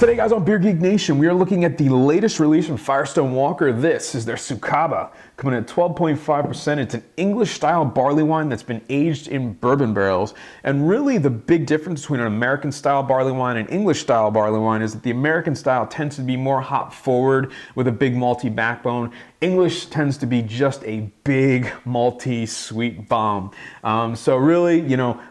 Today, guys, on Beer Geek Nation, we are looking at the latest release from Firestone Walker. This is their Sucaba, coming in at 12.5%. It's an English-style barley wine that's been aged in bourbon barrels. And really, the big difference between an American-style barley wine and English-style barley wine is that the American style tends to be more hop-forward with a big malty backbone. English tends to be just a big malty sweet bomb. So really,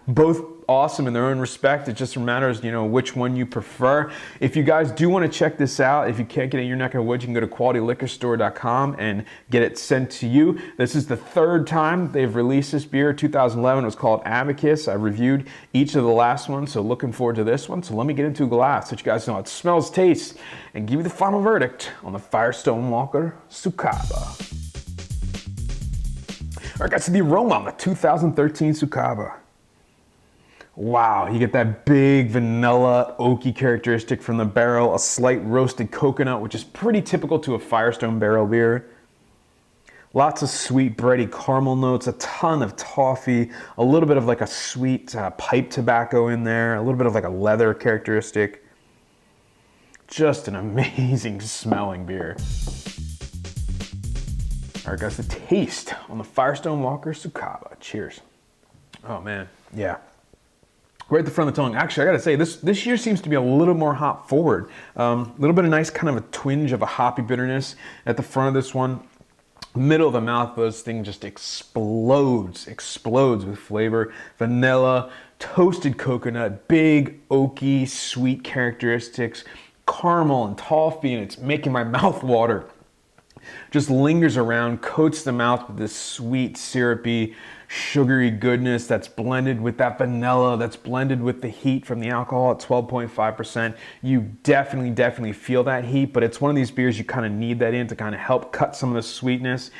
both awesome in their own respect. It just matters, which one you prefer. If you guys do want to check this out, if you can't get it in your neck of the woods, you can go to qualityliquorstore.com and get it sent to you. This is the third time they've released this beer. 2011 was called Abacus. I reviewed each of the last ones, so looking forward to this one. So let me get into a glass so you guys know how it smells, tastes, and give you the final verdict on the Firestone Walker Sucaba. All right, guys, so the aroma on the 2013 Sucaba. Wow, you get that big vanilla oaky characteristic from the barrel, a slight roasted coconut, which is pretty typical to a Firestone barrel beer. Lots of sweet bready caramel notes, a ton of toffee, a little bit of like a sweet pipe tobacco in there, a little bit of like a leather characteristic. Just an amazing smelling beer. All right, guys, the taste on the Firestone Walker Sucaba. Cheers. Oh man, yeah. Right at the front of the tongue. Actually, I gotta say, this year seems to be a little more hop forward. A little bit of nice kind of a twinge of a hoppy bitterness at the front of this one. Middle of the mouth, this thing just explodes with flavor. Vanilla, toasted coconut, big oaky, sweet characteristics, caramel and toffee, and it's making my mouth water. Just lingers around, coats the mouth with this sweet, syrupy, sugary goodness that's blended with that vanilla, that's blended with the heat from the alcohol at 12.5%. You definitely feel that heat, but it's one of these beers you kind of need that in to kind of help cut some of the sweetness.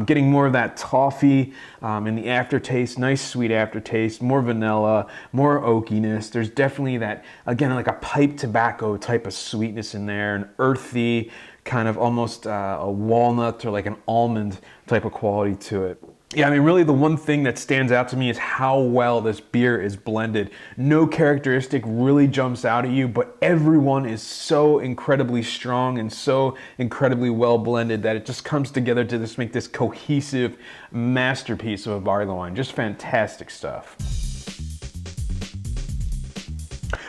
Getting more of that toffee in the aftertaste, nice sweet aftertaste, more vanilla, more oakiness. There's definitely that, again, like a pipe tobacco type of sweetness in there, an earthy, kind of almost a walnut or like an almond type of quality to it. Yeah, I mean, really the one thing that stands out to me is how well this beer is blended. No characteristic really jumps out at you, but everyone is so incredibly strong and so incredibly well blended that it just comes together to just make this cohesive masterpiece of a barley wine. Just fantastic stuff.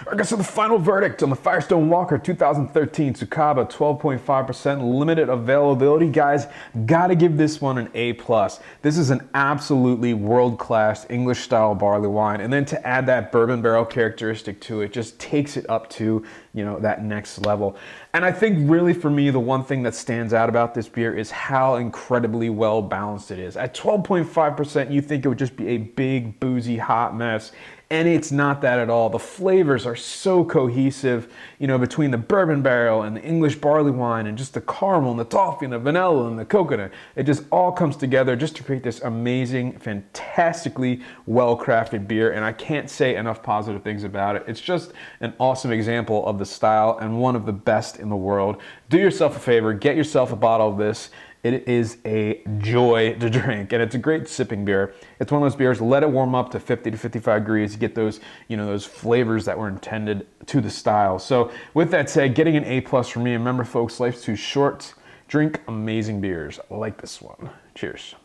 All right, guys, so the final verdict on the Firestone Walker 2013 Sucaba, 12.5% limited availability. Guys, gotta give this one an A+. This is an absolutely world-class English-style barley wine, and then to add that bourbon barrel characteristic to it just takes it up to, that next level. And I think really for me, the one thing that stands out about this beer is how incredibly well balanced it is. At 12.5%, you think it would just be a big, boozy, hot mess. And it's not that at all. The flavors are so cohesive, between the bourbon barrel and the English barley wine and just the caramel and the toffee and the vanilla and the coconut. It just all comes together just to create this amazing, fantastically well-crafted beer. And I can't say enough positive things about it. It's just an awesome example of the style and one of the best in the world. Do yourself a favor, get yourself a bottle of this. It is a joy to drink, and it's a great sipping beer. It's one of those beers, let it warm up to 50 to 55 degrees. You get those, those flavors that were intended to the style. So with that said, getting an A+ from me. And remember, folks, life's too short. Drink amazing beers like this one. Cheers.